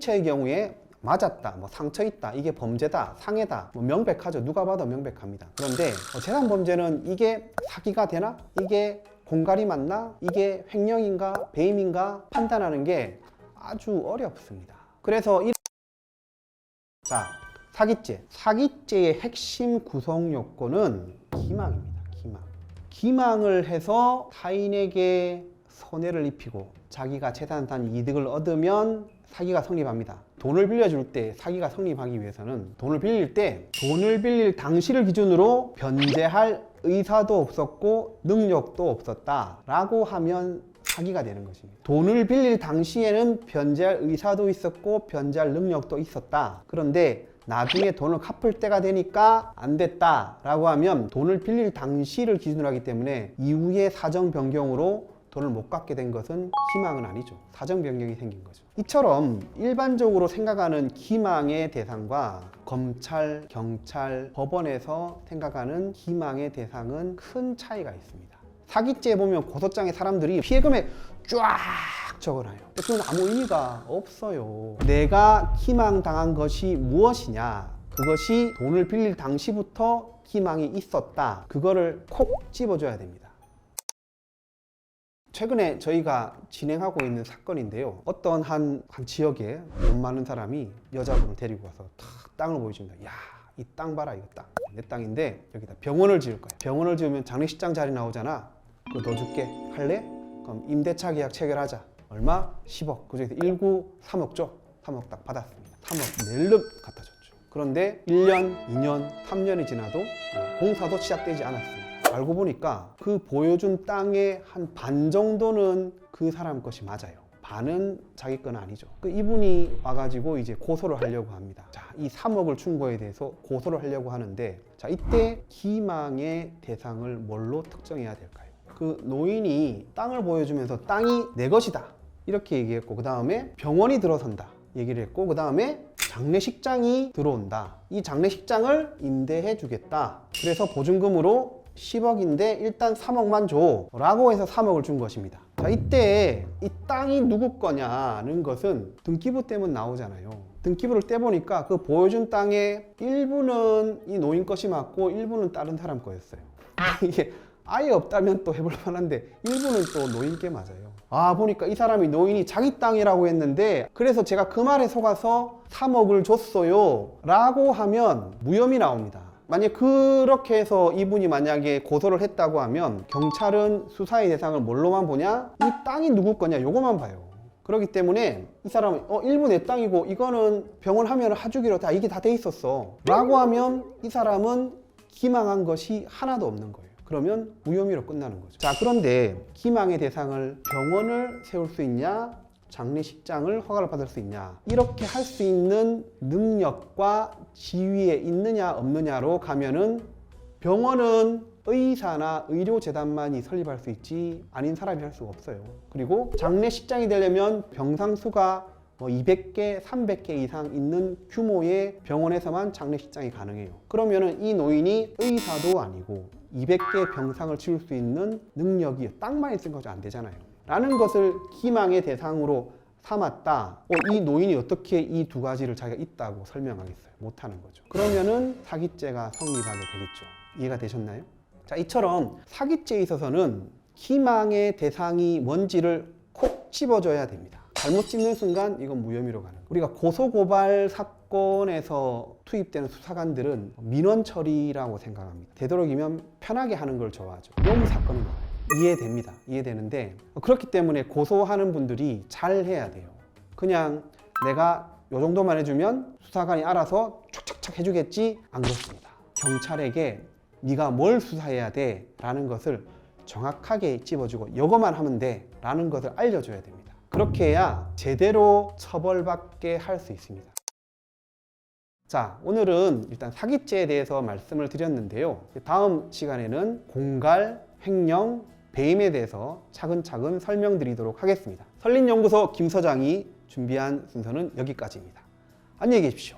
신체의 경우에 맞았다, 뭐 상처 있다, 이게 범죄다, 상해다, 뭐 명백하죠. 누가 봐도 명백합니다. 그런데 재산 범죄는 이게 사기가 되나? 이게 공갈이 맞나? 이게 횡령인가? 배임인가? 판단하는 게 아주 어렵습니다. 그래서 자, 사기죄. 사기죄의 핵심 구성 요건은 기망입니다. 기망을 해서 타인에게 손해를 입히고 자기가 재산상 이득을 얻으면 사기가 성립합니다. 돈을 빌려줄 때 사기가 성립하기 위해서는 돈을 빌릴 당시를 기준으로 변제할 의사도 없었고 능력도 없었다 라고 하면 사기가 되는 것입니다. 돈을 빌릴 당시에는 변제할 의사도 있었고 변제할 능력도 있었다. 그런데 나중에 돈을 갚을 때가 되니까 안 됐다 라고 하면 돈을 빌릴 당시를 기준으로 하기 때문에 이후에 사정 변경으로 돈을 못 갚게 된 것은 기망은 아니죠. 사정 변경이 생긴 거죠. 이처럼 일반적으로 생각하는 기망의 대상과 검찰, 경찰, 법원에서 생각하는 기망의 대상은 큰 차이가 있습니다. 사기죄에 보면 고소장에 사람들이 피해금액 쫙 적어놔요. 그건 아무 의미가 없어요. 내가 기망당한 것이 무엇이냐? 그것이 돈을 빌릴 당시부터 기망이 있었다. 그거를 콕 집어줘야 됩니다. 최근에 저희가 진행하고 있는 사건인데요. 어떤 한 지역에 돈 많은 사람이 여자분을 데리고 와서 탁 땅을 보여줍니다. 야, 이 땅 봐라, 이거 땅. 내 땅인데 여기다 병원을 지을 거야. 병원을 지으면 장례식장 자리 나오잖아. 그거 넣어줄게. 할래? 그럼 임대차 계약 체결하자. 얼마? 10억. 그중에서 3억 줘. 3억 딱 받았습니다. 3억 낼름 갖다 줬죠. 그런데 1년, 2년, 3년이 지나도 공사도 시작되지 않았습니다. 알고 보니까 그 보여준 땅의 한 반 정도는 그 사람 것이 맞아요. 반은 자기 건 아니죠. 이분이 와가지고 이제 고소를 하려고 합니다. 자, 이 3억을 준 거에 대해서 고소를 하려고 하는데, 자, 이때 기망의 대상을 뭘로 특정해야 될까요? 그 노인이 땅을 보여주면서 땅이 내 것이다 이렇게 얘기했고, 그 다음에 병원이 들어선다 얘기를 했고, 그 다음에 장례식장이 들어온다. 이 장례식장을 임대해 주겠다. 그래서 보증금으로 10억인데 일단 3억만 줘 라고 해서 3억을 준 것입니다. 자, 이때 이 땅이 누구 거냐는 것은 등기부 떼면 나오잖아요. 등기부를 떼보니까 그 보여준 땅의 일부는 이 노인 것이 맞고 일부는 다른 사람 거였어요. 이게 아예 없다면 또 해볼 만한데 일부는 또 노인 게 맞아요. 아, 보니까 이 사람이 노인이 자기 땅이라고 했는데, 그래서 제가 그 말에 속아서 3억을 줬어요 라고 하면 무혐의 나옵니다. 만약 그렇게 해서 이분이 만약에 고소를 했다고 하면 경찰은 수사의 대상을 뭘로만 보냐? 이 땅이 누구 거냐? 요거만 봐요. 그렇기 때문에 이 사람은 일부 내 땅이고 이거는 병원 하면 하주기로 다 이게 다 돼 있었어 라고 하면 이 사람은 기망한 것이 하나도 없는 거예요. 그러면 무혐의로 끝나는 거죠. 자, 그런데 기망의 대상을 병원을 세울 수 있냐? 장례식장을 허가를 받을 수 있냐? 이렇게 할 수 있는 능력과 지위에 있느냐 없느냐로 가면은 병원은 의사나 의료재단만이 설립할 수 있지 아닌 사람이 할 수가 없어요. 그리고 장례식장이 되려면 병상수가 200개, 300개 이상 있는 규모의 병원에서만 장례식장이 가능해요. 그러면은 이 노인이 의사도 아니고 200개 병상을 치울 수 있는 능력이 땅만 있는 거죠. 안 되잖아요. 라는 것을 기망의 대상으로 삼았다. 이 노인이 어떻게 이 두 가지를 자기가 있다고 설명하겠어요? 못하는 거죠. 그러면은 사기죄가 성립하게 되겠죠. 이해가 되셨나요? 자, 이처럼 사기죄에 있어서는 기망의 대상이 뭔지를 콕 집어줘야 됩니다. 잘못 찝는 순간 이건 무혐의로 가는 거예요. 우리가 고소고발 사건에서 투입되는 수사관들은 민원 처리라고 생각합니다. 되도록이면 편하게 하는 걸 좋아하죠. 너무 사건이 많아요. 이해됩니다. 이해되는데, 그렇기 때문에 고소하는 분들이 잘 해야 돼요. 그냥 내가 요 정도만 해주면 수사관이 알아서 촉촉촉 해주겠지? 안 그렇습니다. 경찰에게 네가 뭘 수사해야 돼 라는 것을 정확하게 찝어주고 요거만 하면 돼 라는 것을 알려줘야 됩니다. 그렇게 해야 제대로 처벌받게 할 수 있습니다. 자, 오늘은 일단 사기죄에 대해서 말씀을 드렸는데요. 다음 시간에는 공갈, 횡령, 배임에 대해서 차근차근 설명드리도록 하겠습니다. 설린연구소 김 서장이 준비한 순서는 여기까지입니다. 안녕히 계십시오.